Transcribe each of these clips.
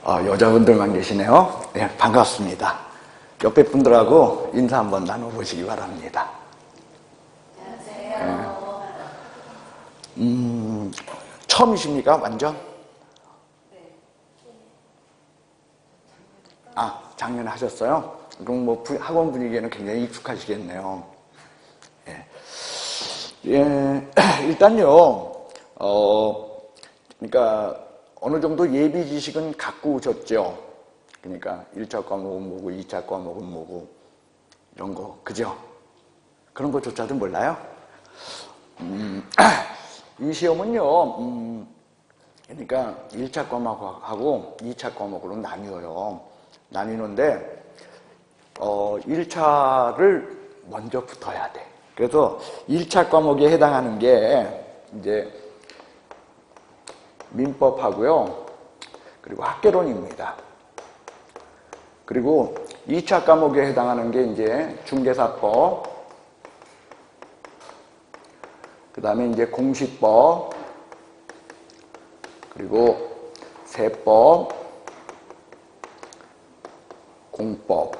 여자분들만 계시네요. 네, 반갑습니다. 옆에 분들하고 인사 한번 나눠보시기 바랍니다. 안녕하세요. 네. 처음이십니까, 완전? 네. 작년에 하셨어요? 그럼 뭐 학원 분위기에는 굉장히 익숙하시겠네요. 예. 예, 일단요, 그러니까 어느 정도 예비 지식은 갖고 오셨죠. 그러니까 1차 과목은 뭐고 2차 과목은 뭐고 이런 거, 그죠? 그런 것조차도 몰라요? 이 시험은요, 그러니까 1차 과목하고 2차 과목으로 나뉘어요. 나뉘는데 1차를 먼저 붙어야 돼. 그래서 1차 과목에 해당하는 게 이제 민법하고요, 그리고 학개론입니다. 그리고 2차 과목에 해당하는 게 이제 중개사법, 그 다음에 이제 공시법, 그리고 세법, 공법,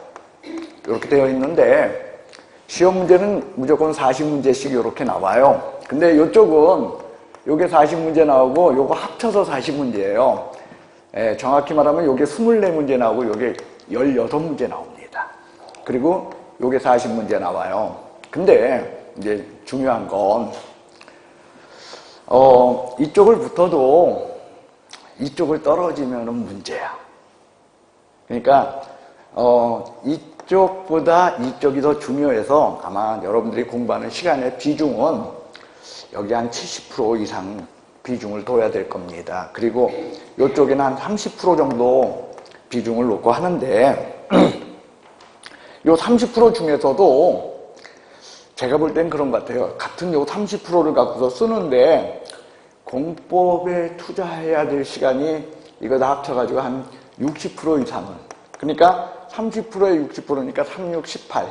이렇게 되어 있는데 시험 문제는 무조건 40문제씩 이렇게 나와요. 근데 이쪽은 요게 40문제 나오고 요거 합쳐서 40문제예요. 정확히 말하면 요게 24문제 나오고 요게 16문제 나옵니다. 그리고 요게 40문제 나와요. 근데 이제 중요한 건 이쪽을 붙어도 이쪽을 떨어지면은 문제야. 그러니까 이쪽보다 이쪽이 더 중요해서 아마 여러분들이 공부하는 시간의 비중은 여기 한 70% 이상 비중을 둬야 될 겁니다. 그리고 이쪽에는 한 30% 정도 비중을 놓고 하는데 이 30% 중에서도 제가 볼 땐 그런 것 같아요. 같은 요 30%를 갖고서 쓰는데 공법에 투자해야 될 시간이 이거 다 합쳐가지고 한 60% 이상은, 그러니까 30%에 60%니까 36, 18,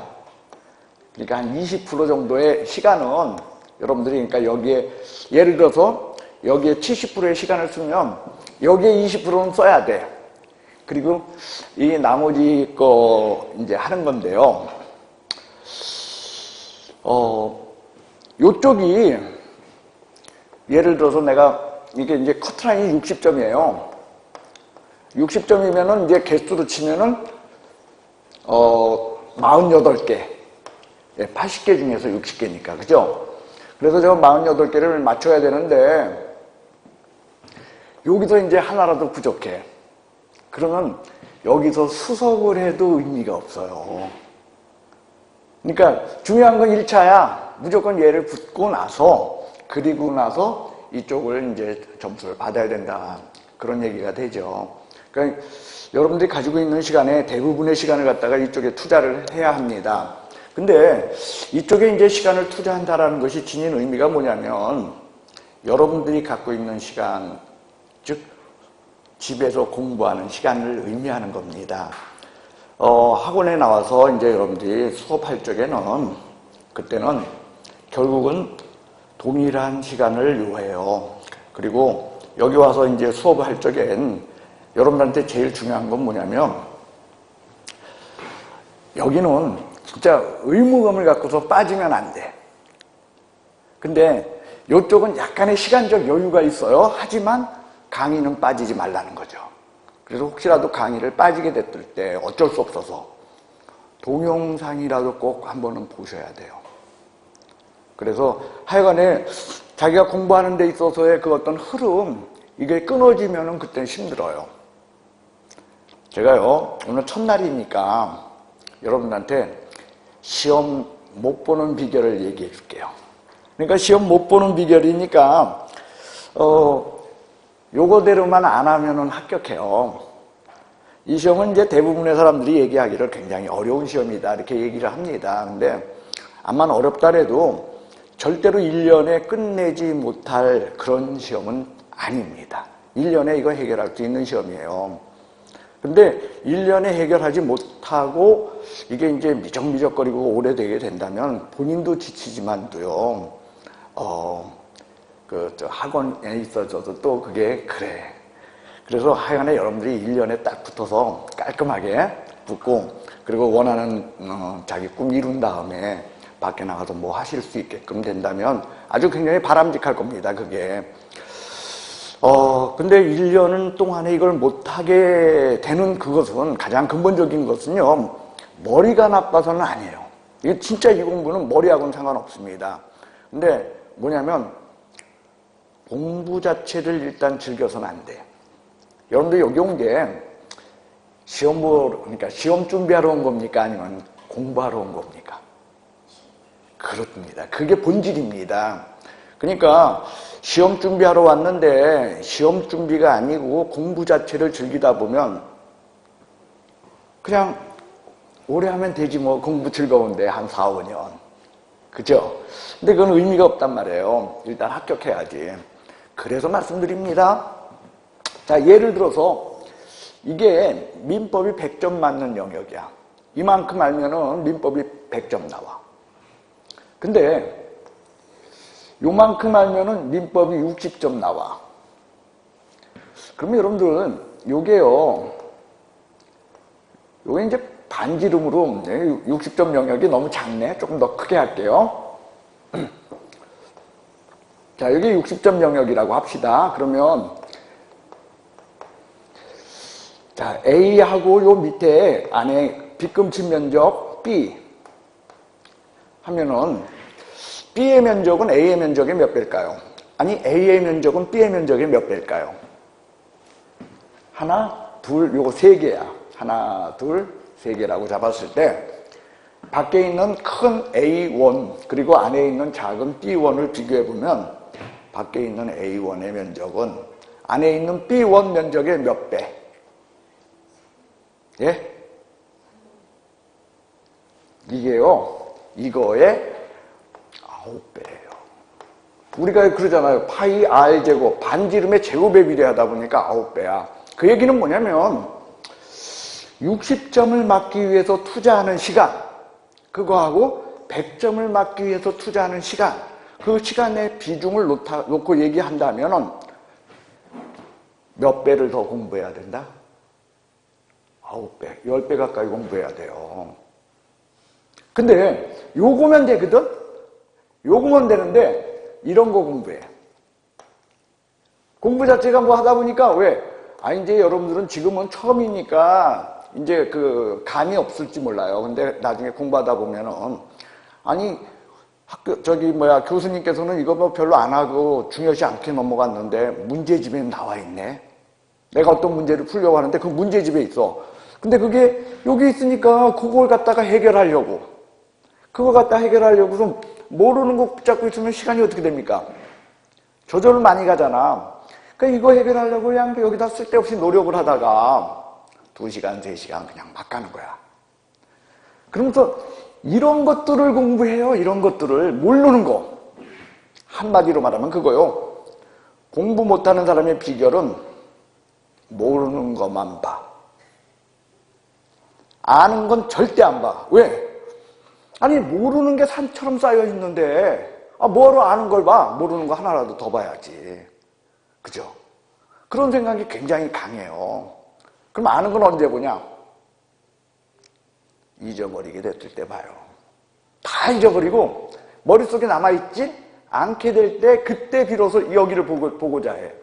그러니까 한 20% 정도의 시간은 여러분들이, 그러니까 여기에 예를 들어서 여기에 70%의 시간을 쓰면 여기에 20%는 써야 돼. 그리고 이 나머지 거 이제 하는 건데요. 요쪽이 예를 들어서 내가 이게 이제 커트라인이 60점이에요. 60점이면은 이제 개수로 치면은 48개. 80개 중에서 60개니까. 그죠? 그래서 저 48개를 맞춰야 되는데 여기서 이제 하나라도 부족해. 그러면 여기서 수석을 해도 의미가 없어요. 그러니까 중요한 건 1차야. 무조건 얘를 붙고 나서, 그리고 나서 이쪽을 이제 점수를 받아야 된다. 그런 얘기가 되죠. 그러니까 여러분들이 가지고 있는 시간에 대부분의 시간을 갖다가 이쪽에 투자를 해야 합니다. 근데 이쪽에 이제 시간을 투자한다라는 것이 지닌 의미가 뭐냐면 여러분들이 갖고 있는 시간, 즉 집에서 공부하는 시간을 의미하는 겁니다. 학원에 나와서 이제 여러분들이 수업할 적에는 그때는 결국은 동일한 시간을 요해요. 그리고 여기 와서 이제 수업을 할 적엔 여러분들한테 제일 중요한 건 뭐냐면 여기는 진짜 의무감을 갖고서 빠지면 안 돼. 근데 이쪽은 약간의 시간적 여유가 있어요. 하지만 강의는 빠지지 말라는 거죠. 그래서 혹시라도 강의를 빠지게 됐을 때 어쩔 수 없어서 동영상이라도 꼭 한 번은 보셔야 돼요. 그래서 하여간에 자기가 공부하는 데 있어서의 그 어떤 흐름, 이게 끊어지면은 그때는 힘들어요. 제가요, 오늘 첫날이니까 여러분들한테 시험 못 보는 비결을 얘기해 줄게요. 그러니까 시험 못 보는 비결이니까 요거대로만 안 하면은 합격해요. 이 시험은 이제 대부분의 사람들이 얘기하기를 굉장히 어려운 시험이다 이렇게 얘기를 합니다. 근데 암만 어렵다래도 절대로 1년에 끝내지 못할 그런 시험은 아닙니다. 1년에 이거 해결할 수 있는 시험이에요. 근데 1년에 해결하지 못하고 이게 이제 미적미적거리고 오래되게 된다면 본인도 지치지만도요, 학원에 있어서도 또 그게 그래. 그래서 하여간에 여러분들이 1년에 딱 붙어서 깔끔하게 붙고, 그리고 원하는 자기 꿈 이룬 다음에 밖에 나가서 뭐 하실 수 있게끔 된다면 아주 굉장히 바람직할 겁니다, 그게. 근데 1년 동안에 이걸 못하게 되는 그것은, 가장 근본적인 것은요, 머리가 나빠서는 아니에요. 이게 진짜 이 공부는 머리하고는 상관없습니다. 근데 뭐냐면, 공부 자체를 일단 즐겨서는 안 돼요. 여러분들 여기 온 게 그러니까 시험 준비하러 온 겁니까? 아니면 공부하러 온 겁니까? 그렇습니다. 그게 본질입니다. 그러니까 시험 준비하러 왔는데 시험 준비가 아니고 공부 자체를 즐기다 보면 그냥 오래 하면 되지 뭐, 공부 즐거운데 한 4, 5년. 그죠? 근데 그건 의미가 없단 말이에요. 일단 합격해야지. 그래서 말씀드립니다. 자, 예를 들어서 이게 민법이 100점 맞는 영역이야. 이만큼 알면은 민법이 100점 나와. 근데 요만큼 알면은 민법이 60점 나와. 그러면 여러분들은 요게 이제 반지름으로 60점 영역이 너무 작네. 조금 더 크게 할게요. 자, 여기 60점 영역이라고 합시다. 그러면 자, A하고 요 밑에 안에 빗금친 면적 B 하면은 B의 면적은 A의 면적의 몇 배일까요? 아니, A의 면적은 B의 면적의 몇 배일까요? 하나, 둘, 요거 세 개야. 하나, 둘, 세 개라고 잡았을 때 밖에 있는 큰 A1 그리고 안에 있는 작은 B1을 비교해보면 밖에 있는 A1의 면적은 안에 있는 B1 면적의 몇 배? 예? 이거의 9배예요. 우리가 그러잖아요. 파이 R제곱, 반지름의 제곱에 비례하다 보니까 9배야. 그 얘기는 뭐냐면 60점을 맞기 위해서 투자하는 시간, 그거하고 100점을 맞기 위해서 투자하는 시간, 그 시간의 비중을 놓고 얘기한다면 몇 배를 더 공부해야 된다? 9배, 10배 가까이 공부해야 돼요. 근데 요거면 되거든? 요거면 되는데 이런 거 공부해. 공부 자체가 뭐 하다 보니까 왜? 이제 여러분들은 지금은 처음이니까 이제 그 감이 없을지 몰라요. 근데 나중에 공부하다 보면은 교수님께서는 이거 뭐 별로 안 하고 중요시 않게 넘어갔는데 문제집에 나와 있네. 내가 어떤 문제를 풀려고 하는데 그 문제집에 있어. 근데 그게 여기 있으니까 그걸 갖다가 해결하려고. 그거 갖다 해결하려고 좀 모르는 거 붙잡고 있으면 시간이 어떻게 됩니까? 저절로 많이 가잖아. 그러니까 이거 해결하려고 그냥 여기다 쓸데없이 노력을 하다가 2시간, 3시간 그냥 막 가는 거야. 그러면서 이런 것들을 공부해요. 이런 것들을 모르는 거. 한마디로 말하면 그거요. 공부 못하는 사람의 비결은 모르는 것만 봐. 아는 건 절대 안 봐. 왜? 아니, 모르는 게 산처럼 쌓여 있는데 뭐하러 아는 걸 봐? 모르는 거 하나라도 더 봐야지. 그죠? 그런 생각이 굉장히 강해요. 그럼 아는 건 언제 보냐? 잊어버리게 됐을 때 봐요. 다 잊어버리고 머릿속에 남아있지 않게 될 때 그때 비로소 여기를 보고자 해.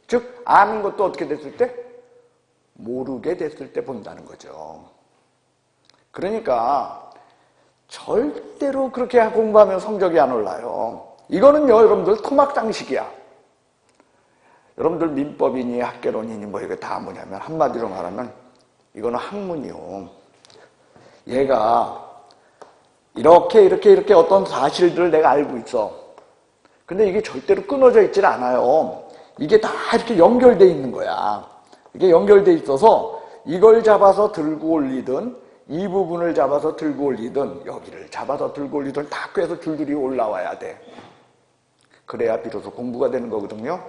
즉 아는 것도 어떻게 됐을 때? 모르게 됐을 때 본다는 거죠. 그러니까 절대로 그렇게 공부하면 성적이 안 올라요. 이거는요, 여러분들 토막장식이야. 여러분들 민법이니 학개론이니 뭐 이거 다 뭐냐면 한마디로 말하면 이거는 학문이요. 얘가 이렇게 어떤 사실들을 내가 알고 있어. 근데 이게 절대로 끊어져 있질 않아요. 이게 다 이렇게 연결돼 있는 거야. 이게 연결돼 있어서 이걸 잡아서 들고 올리든 이 부분을 잡아서 들고 올리든 여기를 잡아서 들고 올리든 다 꿰서 줄줄이 올라와야 돼. 그래야 비로소 공부가 되는 거거든요.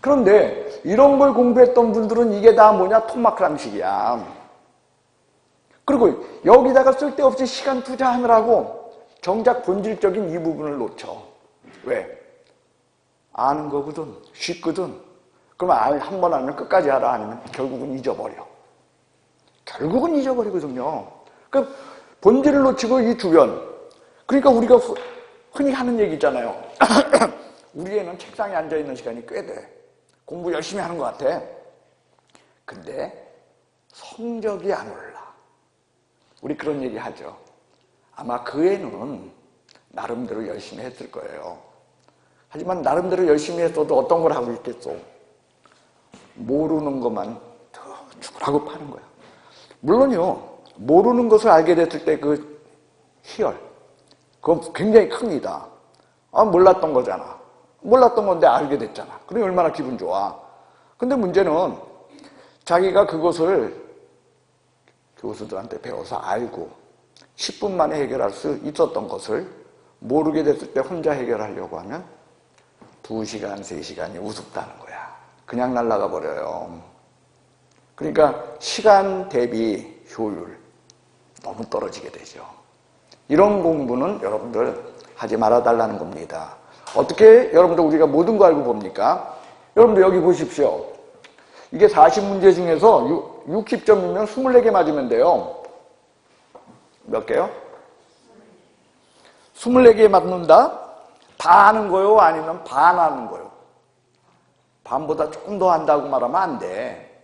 그런데 이런 걸 공부했던 분들은 이게 다 뭐냐? 토막랑식이야. 그리고 여기다가 쓸데없이 시간 투자하느라고 정작 본질적인 이 부분을 놓쳐. 왜? 아는 거거든. 쉽거든. 그럼 한 번 알면 끝까지 알아? 아니면 결국은 잊어버려? 결국은 잊어버리거든요. 그러니까 본질을 놓치고 이 주변. 그러니까 우리가 흔히 하는 얘기 있잖아요. 우리 애는 책상에 앉아있는 시간이 꽤 돼. 공부 열심히 하는 것 같아. 근데 성적이 안 올라. 우리 그런 얘기 하죠. 아마 그 애는 나름대로 열심히 했을 거예요. 하지만 나름대로 열심히 했어도 어떤 걸 하고 있겠어? 모르는 것만 더 죽으라고 파는 거야. 물론요, 모르는 것을 알게 됐을 때 그 희열, 그건 굉장히 큽니다. 아, 몰랐던 거잖아. 몰랐던 건데 알게 됐잖아. 그럼 얼마나 기분 좋아. 근데 문제는 자기가 그것을 교수들한테 배워서 알고 10분 만에 해결할 수 있었던 것을 모르게 됐을 때 혼자 해결하려고 하면 2시간, 3시간이 우습다는 거야. 그냥 날아가 버려요. 그러니까 시간 대비 효율 너무 떨어지게 되죠. 이런 공부는 여러분들 하지 말아달라는 겁니다. 어떻게 여러분들 우리가 모든 거 알고 봅니까? 여러분들 여기 보십시오. 이게 40문제 중에서 60점이면 24개 맞으면 돼요. 몇 개요? 24개 맞는다? 다 아는 거요? 아니면 반 아는 거요? 반보다 조금 더 한다고 말하면 안 돼.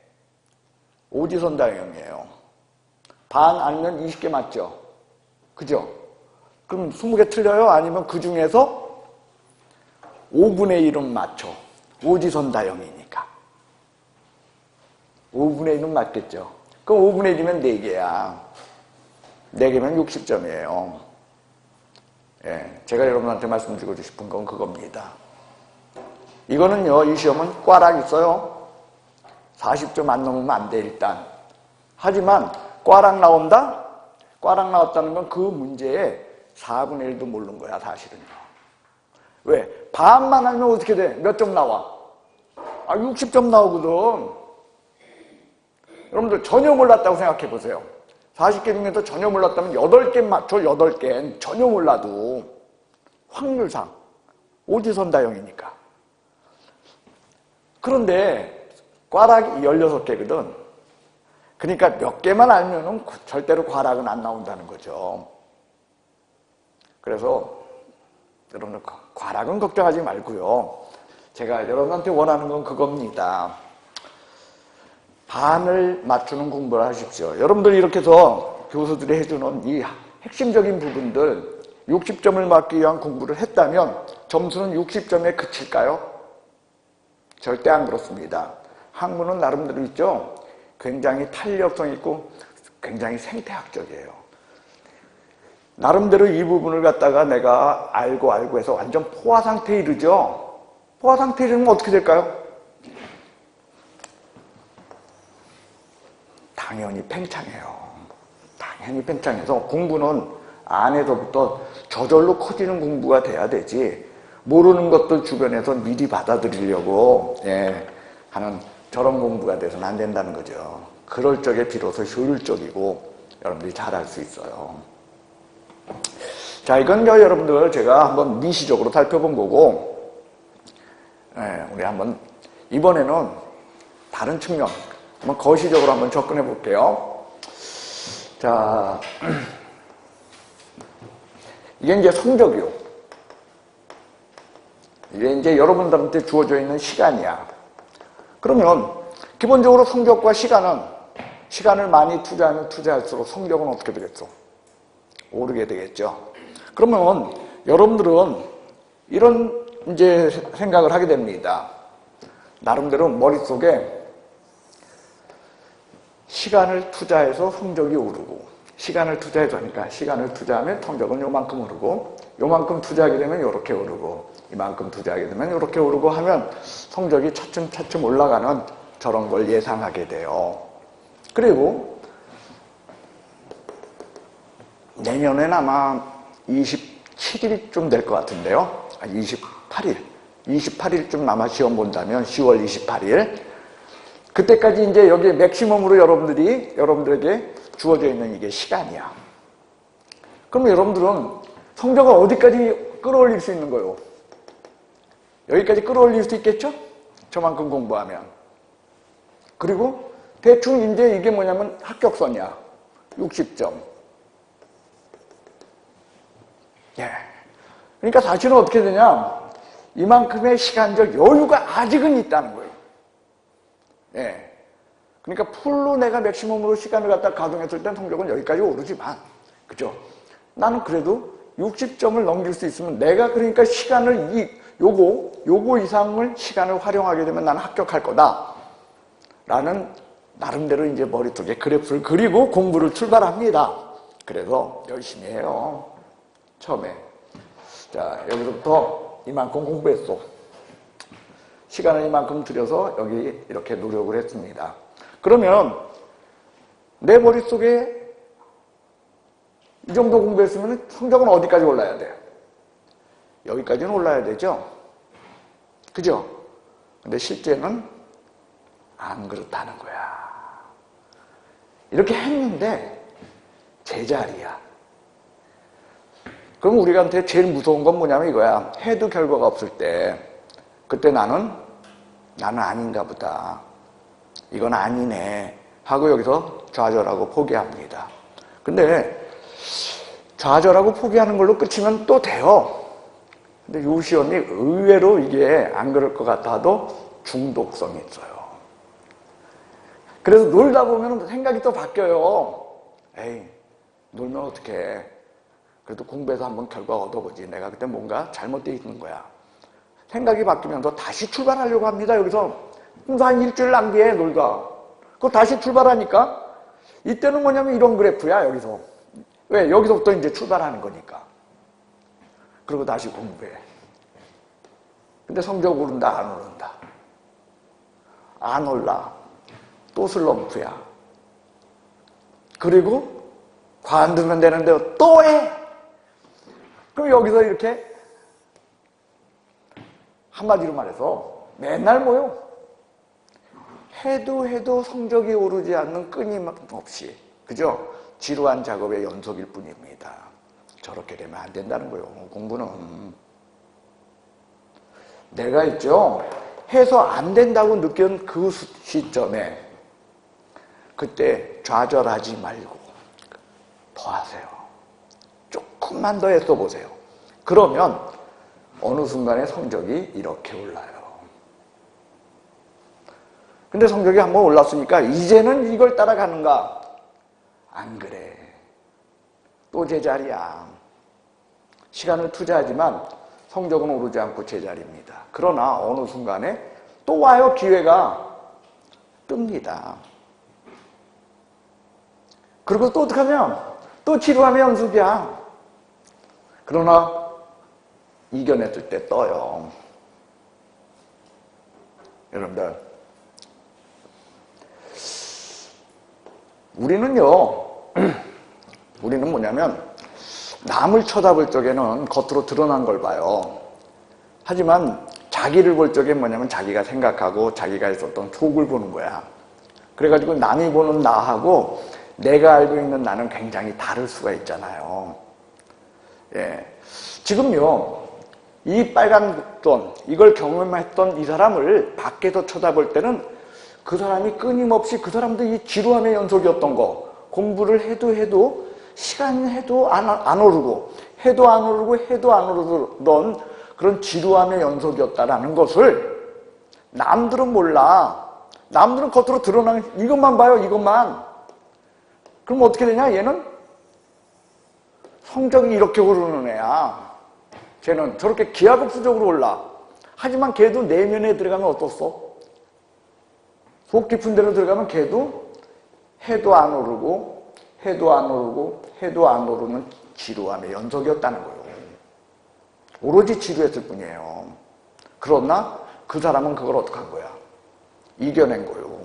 오지선다형이에요. 반 아니면 20개 맞죠? 그죠? 그럼 20개 틀려요? 아니면 그 중에서 5분의 1은 맞죠? 오지선다형이니까. 5분의 1은 맞겠죠? 그럼 5분의 1이면 4개야. 4개면 60점이에요. 예, 제가 여러분한테 말씀드리고 싶은 건 그겁니다. 이거는요, 이 시험은 꽈락 있어요. 40점 안 넘으면 안 돼, 일단. 하지만 꽈락 나온다? 꽈락 나왔다는 건 그 문제에 4분의 1도 모르는 거야, 사실은요. 왜? 반만 알면 어떻게 돼? 몇 점 나와? 60점 나오거든. 여러분들 전혀 몰랐다고 생각해 보세요. 40개 중에서 전혀 몰랐다면 8개 맞죠? 8개. 전혀 몰라도 확률상 오지선다형이니까. 그런데 꽈락이 16개거든. 그러니까 몇 개만 알면은 절대로 꽈락은 안 나온다는 거죠. 그래서 여러분들 꽈락은 걱정하지 말고요. 제가 여러분한테 원하는 건 그겁니다. 반을 맞추는 공부를 하십시오. 여러분들 이렇게 해서 교수들이 해주는 이 핵심적인 부분들 60점을 맞기 위한 공부를 했다면 점수는 60점에 그칠까요? 절대 안 그렇습니다. 학문은 나름대로 있죠. 굉장히 탄력성 있고 굉장히 생태학적이에요. 나름대로 이 부분을 갖다가 내가 알고 해서 완전 포화 상태에 이르죠. 포화 상태에 이르면 어떻게 될까요? 당연히 팽창해요. 당연히 팽창해서 공부는 안에서부터 저절로 커지는 공부가 돼야 되지, 모르는 것들 주변에서 미리 받아들이려고 하는 저런 공부가 돼서는 안 된다는 거죠. 그럴 적에 비로소 효율적이고 여러분들이 잘할 수 있어요. 자, 이건 여러분들 제가 한번 미시적으로 살펴본 거고, 우리 한번 이번에는 다른 측면 한번 거시적으로 한번 접근해 볼게요. 자, 이게 이제 성적이요. 이게 이제 여러분들한테 주어져 있는 시간이야. 그러면 기본적으로 성적과 시간을 많이 투자하면 투자할수록 성적은 어떻게 되겠어? 오르게 되겠죠. 그러면 여러분들은 이런 이제 생각을 하게 됩니다. 나름대로 머릿속에 시간을 투자해서 성적이 오르고, 시간을 투자해서 하니까 시간을 투자하면 성적은 요만큼 오르고, 요만큼 투자하게 되면 요렇게 오르고, 이만큼 투자하게 되면 요렇게 오르고 하면 성적이 차츰차츰 올라가는 저런 걸 예상하게 돼요. 그리고 내년엔 아마 27일쯤 될 것 같은데요. 28일쯤 아마 시험 본다면 10월 28일. 그때까지 이제 여기 맥시멈으로 여러분들에게 주어져 있는 이게 시간이야. 그럼 여러분들은 성적을 어디까지 끌어올릴 수 있는 거예요? 여기까지 끌어올릴 수 있겠죠? 저만큼 공부하면. 그리고 대충 이제 이게 뭐냐면 합격선이야. 60점. 예. 그러니까 사실은 어떻게 되냐? 이만큼의 시간적 여유가 아직은 있다는 거예요. 예. 그러니까 풀로 내가 맥시멈으로 시간을 갖다 가동했을 땐 성적은 여기까지 오르지만, 그죠? 나는 그래도 60점을 넘길 수 있으면 내가 그러니까 시간을 요거 이상을 시간을 활용하게 되면 나는 합격할 거다. 라는 나름대로 이제 머릿속에 그래프를 그리고 공부를 출발합니다. 그래서 열심히 해요. 처음에. 자, 여기서부터 이만큼 공부했어. 시간을 이만큼 들여서 여기 이렇게 노력을 했습니다. 그러면 내 머릿속에 이 정도 공부했으면 성적은 어디까지 올라야 돼? 여기까지는 올라야 되죠? 그죠? 근데 실제는 안 그렇다는 거야. 이렇게 했는데 제자리야. 그럼 우리한테 제일 무서운 건 뭐냐면 이거야. 해도 결과가 없을 때 그때 나는 아닌가 보다. 이건 아니네 하고 여기서 좌절하고 포기합니다. 근데 좌절하고 포기하는 걸로 끝이면 또 돼요. 근데 요 시험이 의외로 이게 안 그럴 것 같아도 중독성이 있어요. 그래서 놀다 보면 생각이 또 바뀌어요. 에이, 놀면 어떡해. 그래도 공부해서 한번 결과 얻어보지. 내가 그때 뭔가 잘못되어 있는 거야. 생각이 바뀌면서 다시 출발하려고 합니다. 여기서 한 일주일 낭비해 놀다. 그거 다시 출발하니까 이때는 뭐냐면 이런 그래프야. 여기서. 왜? 여기서부터 이제 출발하는 거니까. 그리고 다시 공부해. 근데 성적 오른다, 안 오른다? 안 올라. 또 슬럼프야. 그리고 관두면 되는데 또 해. 그럼 여기서 이렇게 한마디로 말해서 맨날 뭐요? 해도 성적이 오르지 않는 끊임없이, 그죠? 지루한 작업의 연속일 뿐입니다. 저렇게 되면 안 된다는 거예요. 공부는. 내가 있죠. 해서 안 된다고 느낀 그 시점에 그때 좌절하지 말고 더 하세요. 조금만 더 애써 보세요. 그러면 어느 순간에 성적이 이렇게 올라요. 근데 성적이 한번 올랐으니까 이제는 이걸 따라가는가? 안 그래. 또 제자리야. 시간을 투자하지만 성적은 오르지 않고 제자리입니다. 그러나 어느 순간에 또 와요. 기회가 뜹니다. 그리고 또 어떻게 하면 또 지루함의 연속이야. 그러나 이겨냈을 때 떠요. 여러분들, 우리는 뭐냐면 남을 쳐다볼 적에는 겉으로 드러난 걸 봐요. 하지만 자기를 볼 적에 뭐냐면 자기가 생각하고 자기가 있었던 속을 보는 거야. 그래가지고 남이 보는 나하고 내가 알고 있는 나는 굉장히 다를 수가 있잖아요. 예. 지금요, 이 빨간 돈, 이걸 경험했던 이 사람을 밖에서 쳐다볼 때는 그 사람이 끊임없이 그 사람도 이 지루함의 연속이었던 거, 공부를 해도 시간 해도 안 오르고 해도 안 오르던 그런 지루함의 연속이었다라는 것을 남들은 몰라. 남들은 겉으로 드러나는 이것만 봐요. 이것만. 그럼 어떻게 되냐? 얘는 성적이 이렇게 오르는 애야. 쟤는 저렇게 기하급수적으로 올라. 하지만 걔도 내면에 들어가면 어떻소? 속 깊은 데로 들어가면 걔도 해도 안 오르고 해도 안 오르는 지루함의 연속이었다는 거예요. 오로지 지루했을 뿐이에요. 그러나 그 사람은 그걸 어떻게 한 거야? 이겨낸 거예요.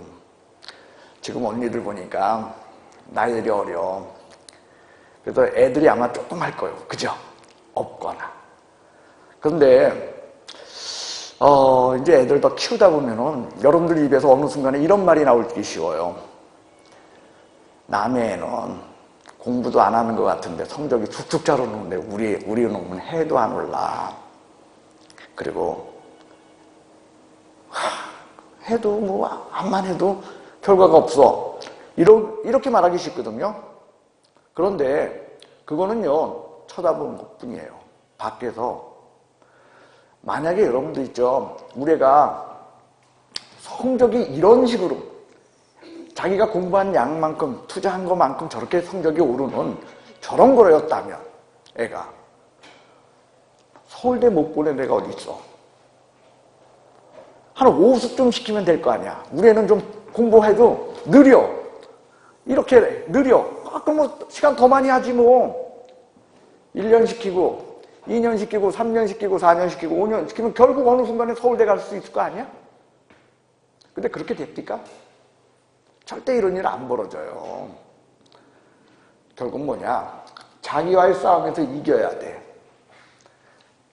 지금 언니들 보니까 나이들이 어려. 그래서 애들이 아마 조금 할 거예요. 그죠? 없거나. 그런데 이제 애들 더 키우다 보면은 여러분들 입에서 어느 순간에 이런 말이 나오기 쉬워요. 남의 애는 공부도 안 하는 것 같은데 성적이 툭툭 잘 오르는데 우리 놈은 해도 안 올라. 그리고 해도 뭐 암만 해도 결과가 없어. 이렇게 말하기 쉽거든요. 그런데 그거는요, 쳐다보는 것뿐이에요. 밖에서. 만약에 여러분도 있죠, 우리 애가 성적이 이런 식으로 자기가 공부한 양만큼 투자한 것만큼 저렇게 성적이 오르는 저런 거였다면 애가 서울대 못 보낸 애가 어디 있어. 한 5수쯤 시키면 될 거 아니야. 우리 애는 좀 공부해도 느려. 이렇게 느려. 그럼 뭐 시간 더 많이 하지 뭐. 1년 시키고 2년 시키고 3년 시키고 4년 시키고 5년 시키면 결국 어느 순간에 서울대 갈 수 있을 거 아니야? 근데 그렇게 됩니까? 절대 이런 일 안 벌어져요. 결국 뭐냐? 자기와의 싸움에서 이겨야 돼.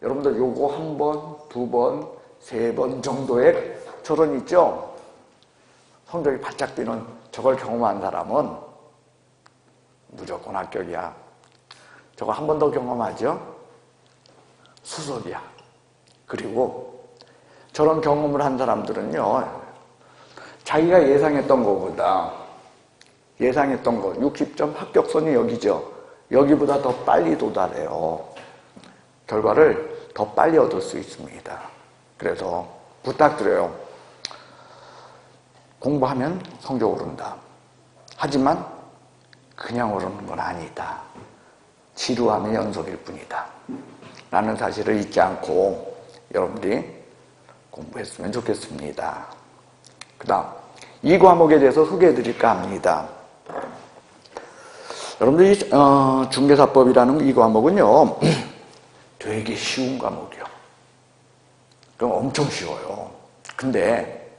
여러분들 요거 한 번, 두 번, 세 번 정도의 저런 있죠? 성적이 바짝 뛰는 저걸 경험한 사람은 무조건 합격이야. 저거 한 번 더 경험하죠? 수석이야. 그리고 저런 경험을 한 사람들은요, 자기가 예상했던 것보다, 예상했던 거, 60점 합격선이 여기죠. 여기보다 더 빨리 도달해요. 결과를 더 빨리 얻을 수 있습니다. 그래서 부탁드려요. 공부하면 성적 오른다. 하지만 그냥 오르는 건 아니다. 지루함의 연속일 뿐이다. 라는 사실을 잊지 않고 여러분들이 공부했으면 좋겠습니다. 그 다음, 이 과목에 대해서 소개해 드릴까 합니다. 여러분들이 중개사법이라는 이 과목은요, 되게 쉬운 과목이요. 그럼 엄청 쉬워요. 근데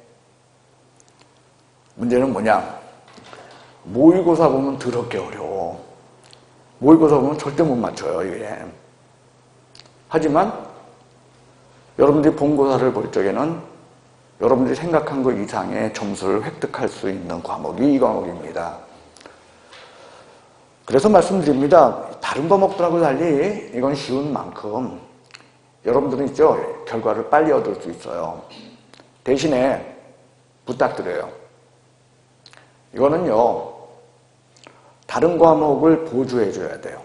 문제는 뭐냐? 모의고사 보면 더럽게 어려워. 모의고사 보면 절대 못 맞춰요, 이게. 하지만 여러분들이 본고사를 볼 적에는 여러분들이 생각한 것 이상의 점수를 획득할 수 있는 과목이 이 과목입니다. 그래서 말씀드립니다. 다른 과목들하고 달리 이건 쉬운 만큼 여러분들은 있죠, 결과를 빨리 얻을 수 있어요. 대신에 부탁드려요. 이거는요, 다른 과목을 보조해 줘야 돼요.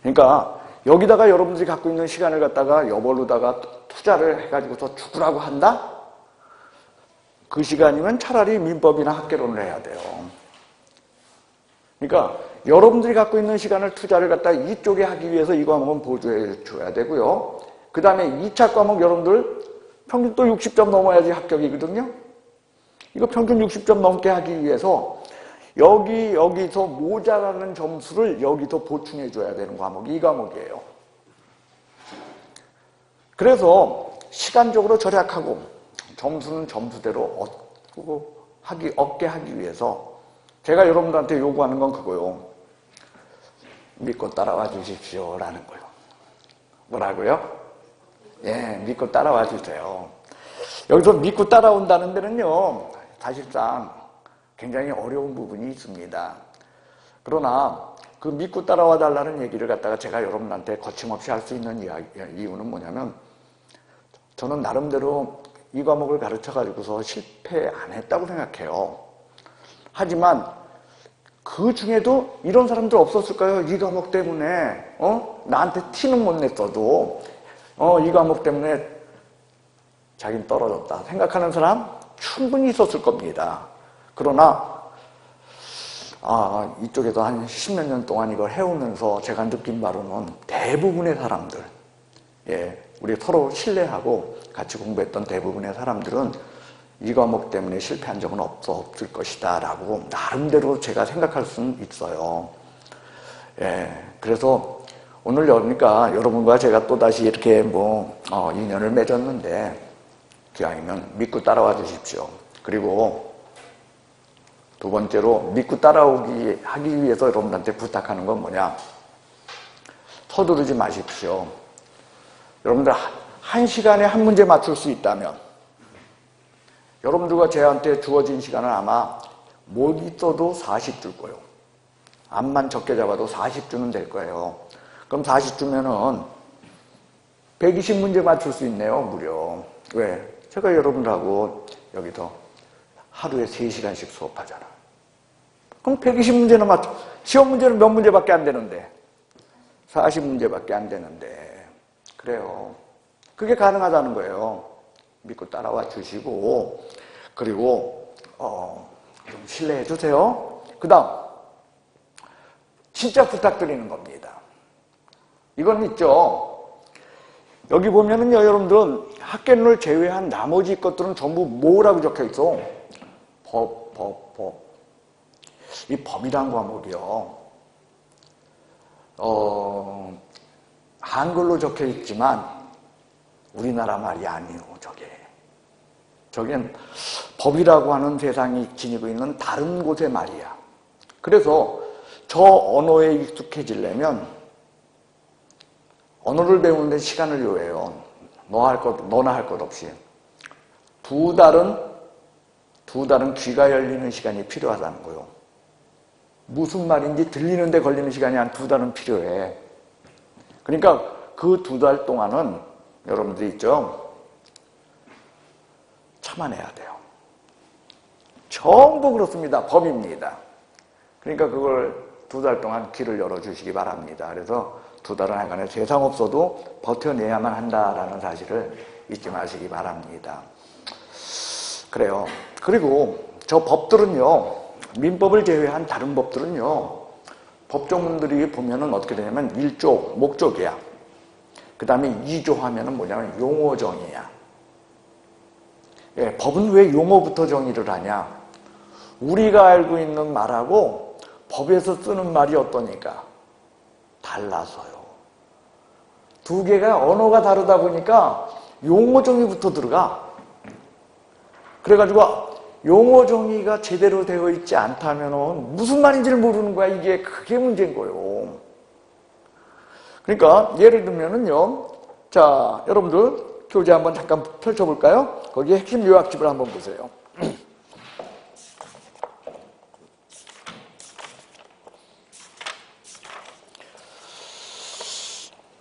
그러니까 여기다가 여러분들이 갖고 있는 시간을 갖다가 여벌로다가 투자를 해가지고서 죽으라고 한다? 그 시간이면 차라리 민법이나 학개론을 해야 돼요. 그러니까 여러분들이 갖고 있는 시간을 투자를 갖다 이쪽에 하기 위해서 이 과목은 보조해 줘야 되고요. 그 다음에 2차 과목 여러분들 평균 또 60점 넘어야지 합격이거든요. 이거 평균 60점 넘게 하기 위해서 여기서 모자라는 점수를 여기서 보충해 줘야 되는 과목이 이 과목이에요. 그래서 시간적으로 절약하고 점수는 점수대로 얻게 하기 위해서 제가 여러분들한테 요구하는 건 그거요. 믿고 따라와 주십시오 라는 거요. 뭐라고요? 예, 믿고 따라와 주세요. 여기서 믿고 따라온다는 데는요, 사실상 굉장히 어려운 부분이 있습니다. 그러나 그 믿고 따라와 달라는 얘기를 갖다가 제가 여러분한테 거침없이 할 수 있는 이유는 뭐냐면, 저는 나름대로 이 과목을 가르쳐 가지고서 실패 안 했다고 생각해요. 하지만 그 중에도 이런 사람들 없었을까요? 이 과목 때문에 나한테 티는 못 냈어도 이 과목 때문에 자기는 떨어졌다 생각하는 사람 충분히 있었을 겁니다. 그러나 이쪽에서 한 10몇 년 동안 이걸 해오면서 제가 느낀 바로는 대부분의 사람들, 예, 우리 서로 신뢰하고 같이 공부했던 대부분의 사람들은 이 과목 때문에 실패한 적은 없을 것이다 라고 나름대로 제가 생각할 수는 있어요. 예, 그래서 오늘 그러니까 여러분과 제가 또다시 이렇게 인연을 맺었는데 기왕이면 믿고 따라와 주십시오. 그리고 두 번째로 믿고 따라오기 하기 위해서 여러분한테 부탁하는 건 뭐냐? 서두르지 마십시오. 여러분들 한 시간에 한 문제 맞출 수 있다면 여러분들과 저한테 주어진 시간은 아마 못 있어도 40줄 거예요. 암만 적게 잡아도 40주는 될 거예요. 그럼 40주면은 120문제 맞출 수 있네요, 무려. 왜? 제가 여러분들하고 여기서 하루에 3시간씩 수업하잖아. 그럼 120문제나 맞춰. 시험 문제는 몇 문제밖에 안 되는데. 40문제밖에 안 되는데. 그래요. 그게 가능하다는 거예요. 믿고 따라와 주시고. 그리고 좀 신뢰해 주세요. 그 다음 진짜 부탁드리는 겁니다. 이건 있죠. 여기 보면은요, 여러분들은 학계론을 제외한 나머지 것들은 전부 뭐라고 적혀 있어? 법. 이 법이란 과목이요. 한글로 적혀 있지만 우리나라 말이 아니에요, 저게. 저겐 법이라고 하는 세상이 지니고 있는 다른 곳의 말이야. 그래서 저 언어에 익숙해지려면 언어를 배우는데 시간을 요해요. 너나 할 것 없이. 두 달은 귀가 열리는 시간이 필요하다는 거예요. 무슨 말인지 들리는데 걸리는 시간이 한 2달은 필요해. 그러니까 그 2달 동안은 여러분들이 있죠. 참아내야 돼요. 전부 그렇습니다. 법입니다. 그러니까 그걸 2달 동안 귀를 열어주시기 바랍니다. 그래서 2달은 하여간에 세상 없어도 버텨내야만 한다라는 사실을 잊지 마시기 바랍니다. 그래요. 그리고 저 법들은요, 민법을 제외한 다른 법들은요, 법조문들이 보면은 어떻게 되냐면 1조, 목적이야. 그 다음에 2조 하면은 뭐냐면 용어정의야. 예, 법은 왜 용어부터 정의를 하냐? 우리가 알고 있는 말하고 법에서 쓰는 말이 어떠니까? 달라서요. 두 개가 언어가 다르다 보니까 용어 정의부터 들어가. 그래가지고 용어 정의가 제대로 되어 있지 않다면 무슨 말인지를 모르는 거야. 이게 그게 문제인 거예요. 그러니까 예를 들면은요. 자, 여러분들 교재 한번 잠깐 펼쳐볼까요? 거기에 핵심 요약집을 한번 보세요.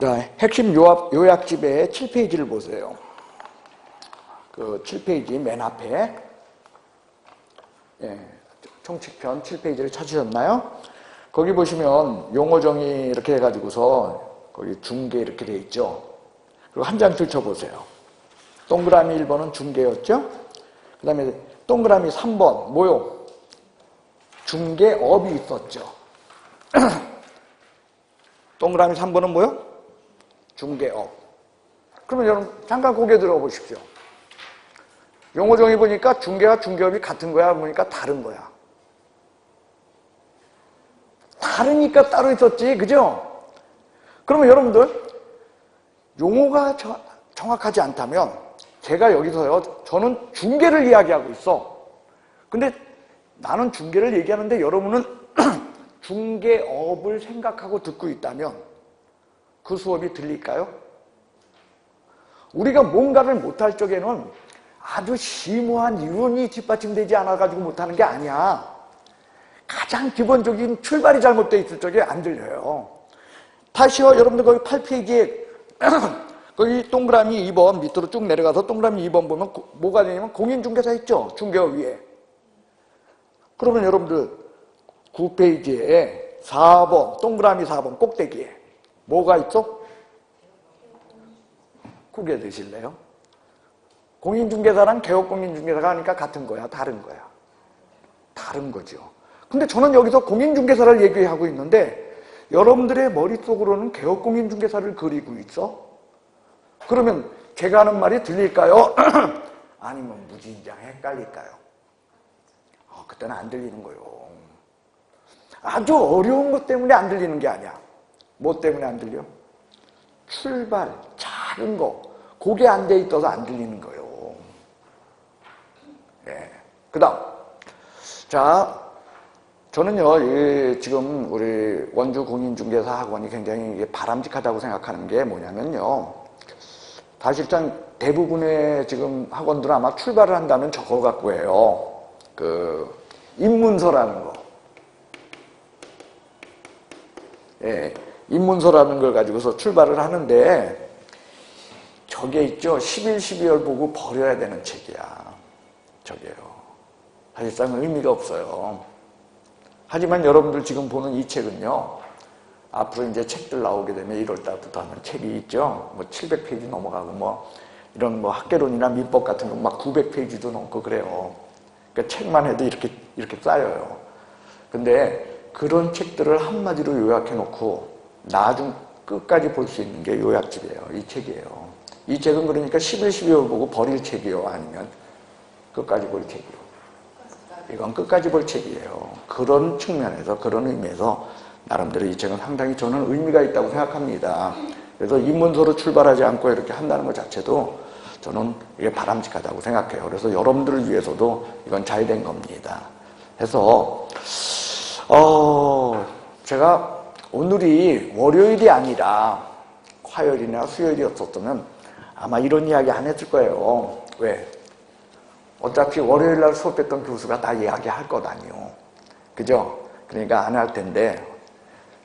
자, 핵심 요약집의 7페이지를 보세요. 그 7페이지 맨 앞에, 예, 총칙편 7페이지를 찾으셨나요? 거기 보시면 용어 정의 이렇게 해가지고서 거기 중계 이렇게 돼 있죠. 그리고 한 장 들춰보세요. 동그라미 1번은 중계였죠? 그 다음에 동그라미 3번 뭐요? 중계업이 있었죠. 동그라미 3번은 뭐요? 중개업. 그러면 여러분 잠깐 고개 들어보십시오. 용어 정의 보니까 중개와 중개업이 같은 거야? 보니까 다른 거야. 다르니까 따로 있었지, 그죠? 그러면 여러분들 용어가 정확하지 않다면 제가 여기서요, 저는 중개를 이야기하고 있어. 근데 나는 중개를 얘기하는데 여러분은 중개업을 생각하고 듣고 있다면 그 수업이 들릴까요? 우리가 뭔가를 못할 적에는 아주 심오한 이론이 뒷받침되지 않아가지고 못하는 게 아니야. 가장 기본적인 출발이 잘못되어 있을 적에 안 들려요. 다시요, 여러분들 거기 8페이지에 거기 동그라미 2번 밑으로 쭉 내려가서 동그라미 2번 보면 뭐가 되냐면 공인중개사 있죠? 중개업 위에. 그러면 여러분들 9페이지에 4번, 동그라미 4번 꼭대기에 뭐가 있어? 구겨 드실래요? 공인중개사랑 개업공인중개사가 하니까 같은 거야? 다른 거야? 다른 거죠. 근데 저는 여기서 공인중개사를 얘기하고 있는데 여러분들의 머릿속으로는 개업공인중개사를 그리고 있어? 그러면 제가 하는 말이 들릴까요? 아니면 무진장 헷갈릴까요? 그때는 안 들리는 거예요. 아주 어려운 것 때문에 안 들리는 게 아니야. 뭐 때문에 안 들려? 출발, 작은 거, 그게 안 돼 있어서 안 들리는 거예요. 예. 그 다음. 자, 저는요, 지금 우리 원주 공인중개사 학원이 굉장히 바람직하다고 생각하는 게 뭐냐면요. 사실상 대부분의 지금 학원들은 아마 출발을 한다면 저거 갖고 해요. 그, 입문서라는 거. 예. 입문서라는 걸 가지고서 출발을 하는데 저게 있죠. 11, 12월 보고 버려야 되는 책이야. 저게요. 사실상 의미가 없어요. 하지만 여러분들 지금 보는 이 책은요, 앞으로 이제 책들 나오게 되면 1월 달부터 하는 책이 있죠. 뭐 700페이지 넘어가고 뭐 이런 뭐 학개론이나 민법 같은 거 막 900페이지도 넘고 그래요. 그러니까 책만 해도 이렇게 쌓여요. 근데 그런 책들을 한마디로 요약해 놓고 나중 끝까지 볼 수 있는 게 요약집이에요. 이 책이에요. 이 책은 그러니까 11, 12월 보고 버릴 책이요. 아니면 끝까지 볼 책이요. 이건 끝까지 볼 책이에요. 그런 측면에서, 그런 의미에서 나름대로 이 책은 상당히 저는 의미가 있다고 생각합니다. 그래서 입문서로 출발하지 않고 이렇게 한다는 것 자체도 저는 이게 바람직하다고 생각해요. 그래서 여러분들을 위해서도 이건 잘 된 겁니다. 해서 제가 오늘이 월요일이 아니라 화요일이나 수요일이었었다면 아마 이런 이야기 안 했을 거예요. 왜? 어차피 월요일날 수업했던 교수가 다 이야기할 것 아니요. 그죠? 그러니까 안 할 텐데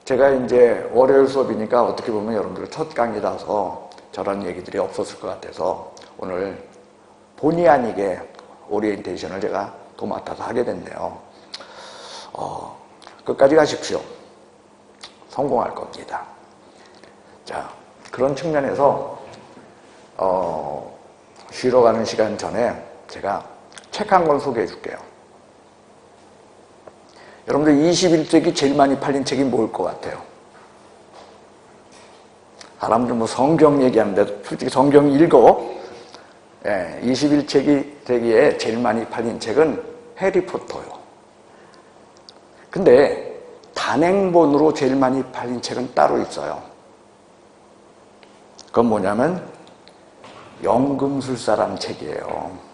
제가 이제 월요일 수업이니까 어떻게 보면 여러분들 첫 강의라서 저런 얘기들이 없었을 것 같아서 오늘 본의 아니게 오리엔테이션을 제가 도맡아서 하게 됐네요. 끝까지 가십시오. 성공할 겁니다. 자, 그런 측면에서 쉬러 가는 시간 전에 제가 책 한 권 소개해 줄게요. 여러분들 21세기 제일 많이 팔린 책이 뭘 것 같아요? 사람들 뭐 성경 얘기하는데 솔직히 성경 읽어? 21세기에 제일 많이 팔린 책은 해리포터요. 근데 단행본으로 제일 많이 팔린 책은 따로 있어요. 그건 뭐냐면 연금술사라는 책이에요.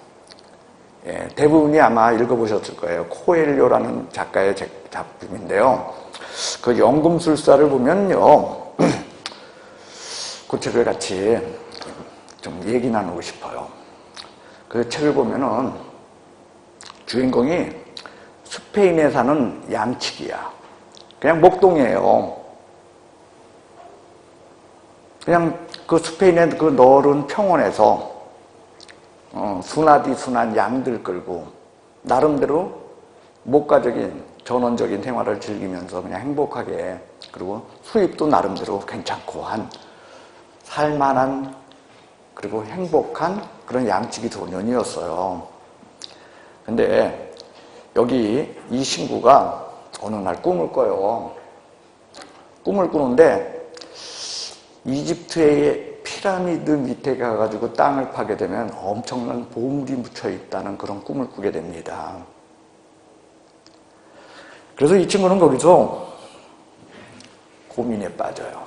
대부분이 아마 읽어보셨을 거예요. 코엘료라는 작가의 작품인데요. 그 연금술사를 보면요. 그 책을 같이 좀 얘기 나누고 싶어요. 그 책을 보면은 주인공이 스페인에 사는 양치기야. 그냥 목동이에요. 그냥 그 스페인의 그 넓은 평원에서 순한 양들 끌고 나름대로 목가적인 전원적인 생활을 즐기면서 그냥 행복하게, 그리고 수입도 나름대로 괜찮고 한 살만한 그리고 행복한 그런 양치기 소년이었어요. 근데 여기 이 친구가 어느 날 꿈을 꿔요. 꿈을 꾸는데 이집트의 피라미드 밑에 가가지고 땅을 파게 되면 엄청난 보물이 묻혀 있다는 그런 꿈을 꾸게 됩니다. 그래서 이 친구는 거기서 고민에 빠져요.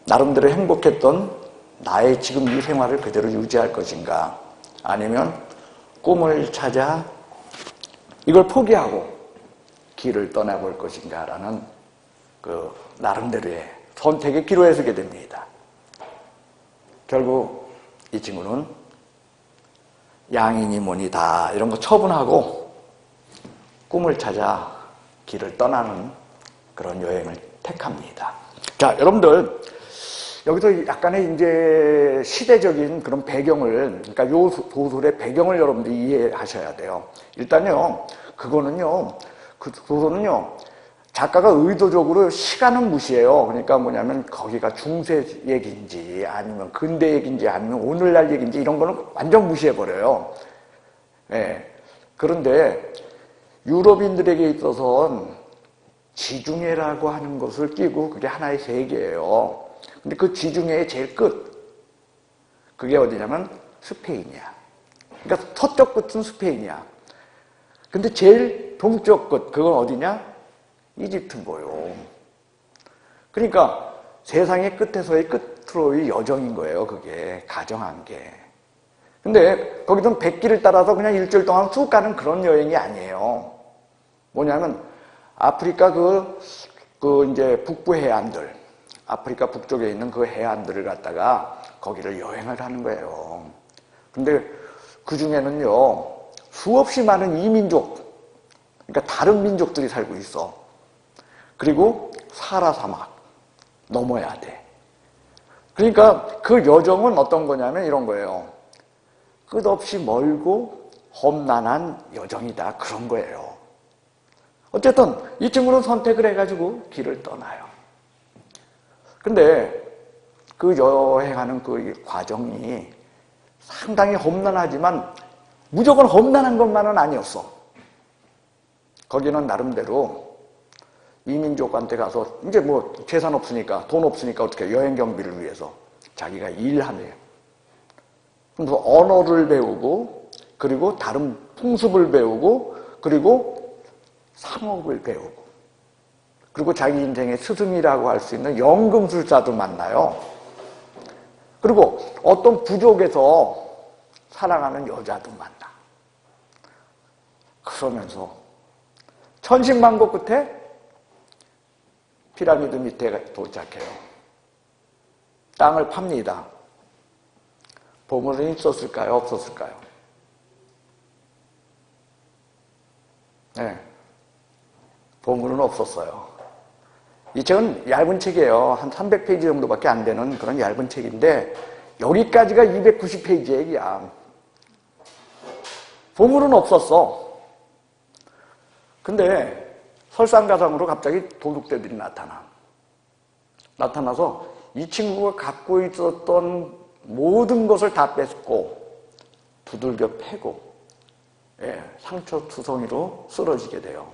나름대로 행복했던 나의 지금 이 생활을 그대로 유지할 것인가, 아니면 꿈을 찾아 이걸 포기하고 길을 떠나볼 것인가 라는 그 나름대로의 선택의 기로에 서게 됩니다. 결국 이 친구는 양이니 뭐니 다 이런 거 처분하고 꿈을 찾아 길을 떠나는 그런 여행을 택합니다. 자, 여러분들 여기서 약간의 이제 시대적인 그런 배경을, 그러니까 요 소설의 배경을 여러분들이 이해하셔야 돼요. 일단요, 그거는요, 그 소설은요, 작가가 의도적으로 시간은 무시해요. 그러니까 뭐냐면 거기가 중세 얘기인지 아니면 근대 얘기인지 아니면 오늘날 얘기인지 이런 거는 완전 무시해버려요. 그런데 유럽인들에게 있어서는 지중해라고 하는 것을 끼고 그게 하나의 세계예요. 근데 그 지중해의 제일 끝, 그게 어디냐면 스페인이야. 그러니까 서쪽 끝은 스페인이야. 근데 제일 동쪽 끝, 그건 어디냐? 이집트인 거예요. 그러니까 세상의 끝에서의 끝으로의 여정인 거예요. 그게 가정한 게. 근데 거기서는 백길을 따라서 그냥 일주일 동안 쭉 가는 그런 여행이 아니에요. 뭐냐면 아프리카 그 이제 북부 해안들, 아프리카 북쪽에 있는 그 해안들을 갖다가 거기를 여행을 하는 거예요. 근데 그 중에는요, 수없이 많은 이민족, 그러니까 다른 민족들이 살고 있어. 그리고 사하라 사막 넘어야 돼. 그러니까 그 여정은 어떤 거냐면 이런 거예요. 끝없이 멀고 험난한 여정이다. 그런 거예요. 어쨌든 이 친구는 선택을 해가지고 길을 떠나요. 근데 그 여행하는 그 과정이 상당히 험난하지만 무조건 험난한 것만은 아니었어. 거기는 나름대로 이민족한테 가서 이제 뭐 재산 없으니까 돈 없으니까 어떻게 여행 경비를 위해서 자기가 일하네요. 그래서 언어를 배우고 그리고 다른 풍습을 배우고 그리고 상업을 배우고 그리고 자기 인생의 스승이라고 할 수 있는 연금술사도 만나요. 그리고 어떤 부족에서 사랑하는 여자도 만나. 그러면서 천신만고 끝에 피라미드 밑에 도착해요. 땅을 팝니다. 보물은 있었을까요? 없었을까요? 네. 보물은 없었어요. 이 책은 얇은 책이에요. 한 300페이지 정도밖에 안 되는 그런 얇은 책인데 여기까지가 290페이지 얘기야. 보물은 없었어. 근데 설상가상으로 갑자기 도둑들이 나타나서 이 친구가 갖고 있었던 모든 것을 다 뺏고 두들겨 패고 상처투성이로 쓰러지게 돼요.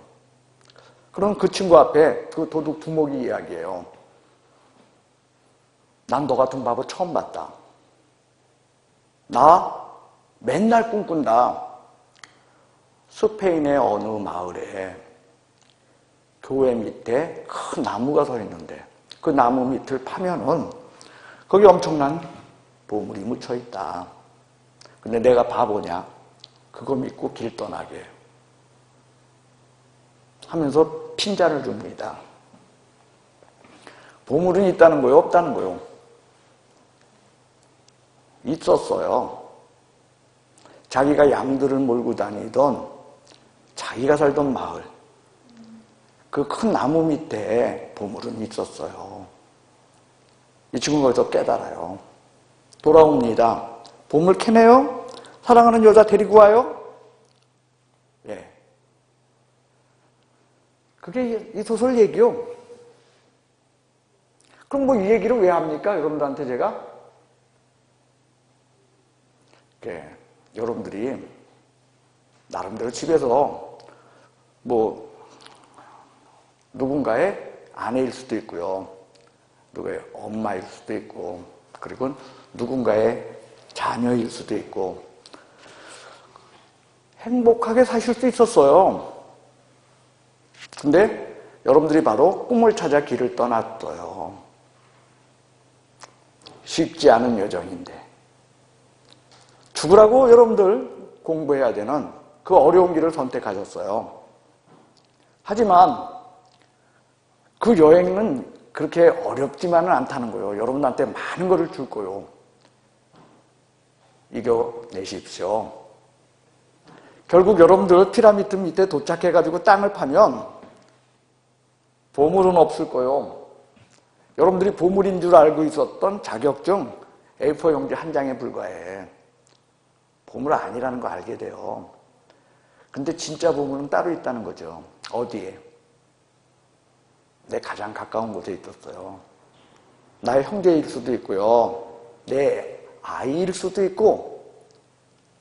그럼 그 친구 앞에 그 도둑 두목이 이야기해요. 난 너 같은 바보 처음 봤다. 나 맨날 꿈꾼다. 스페인의 어느 마을에 교회 밑에 큰 나무가 서 있는데 그 나무 밑을 파면은 거기 엄청난 보물이 묻혀 있다. 근데 내가 바보냐? 그거 믿고 길 떠나게 하면서 핀잔을 줍니다. 보물은 있다는 거요? 없다는 거요? 있었어요. 자기가 양들을 몰고 다니던 자기가 살던 마을 그 큰 나무 밑에 보물은 있었어요. 이 친구가 거기서 깨달아요. 돌아옵니다. 보물 캐네요? 사랑하는 여자 데리고 와요? 예. 그게 이 소설 얘기요. 그럼 뭐 이 얘기를 왜 합니까? 여러분들한테 제가? 여러분들이 나름대로 집에서 뭐 누군가의 아내일 수도 있고요. 누구의 엄마일 수도 있고 그리고 누군가의 자녀일 수도 있고 행복하게 사실 수 있었어요. 근데 여러분들이 바로 꿈을 찾아 길을 떠났어요. 쉽지 않은 여정인데 죽으라고 여러분들 공부해야 되는 그 어려운 길을 선택하셨어요. 하지만 그 여행은 그렇게 어렵지만은 않다는 거예요. 여러분한테 많은 것을 줄 거예요. 이겨내십시오. 결국 여러분들 피라미드 밑에 도착해가지고 땅을 파면 보물은 없을 거예요. 여러분들이 보물인 줄 알고 있었던 자격증 A4 용지 한 장에 불과해. 보물 아니라는 거 알게 돼요. 근데 진짜 보물은 따로 있다는 거죠. 어디에? 내 가장 가까운 곳에 있었어요. 나의 형제일 수도 있고요. 내 아이일 수도 있고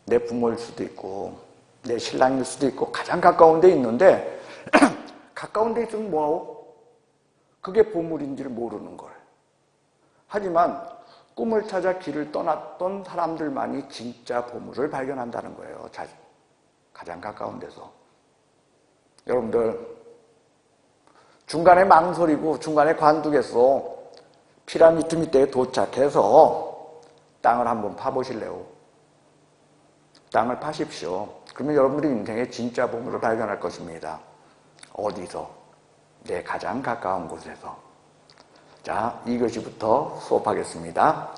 내 부모일 수도 있고 내 신랑일 수도 있고 가장 가까운 데 있는데 가까운 데 있으면 뭐하고? 그게 보물인지를 모르는 걸. 하지만 꿈을 찾아 길을 떠났던 사람들만이 진짜 보물을 발견한다는 거예요. 가장 가까운 데서. 여러분들 중간에 망설이고 중간에 관두겠어. 피라미드 밑에 도착해서 땅을 한번 파보실래요? 땅을 파십시오. 그러면 여러분들이 인생의 진짜 보물을 발견할 것입니다. 어디서? 내 가장 가까운 곳에서. 자, 이것부터 수업하겠습니다.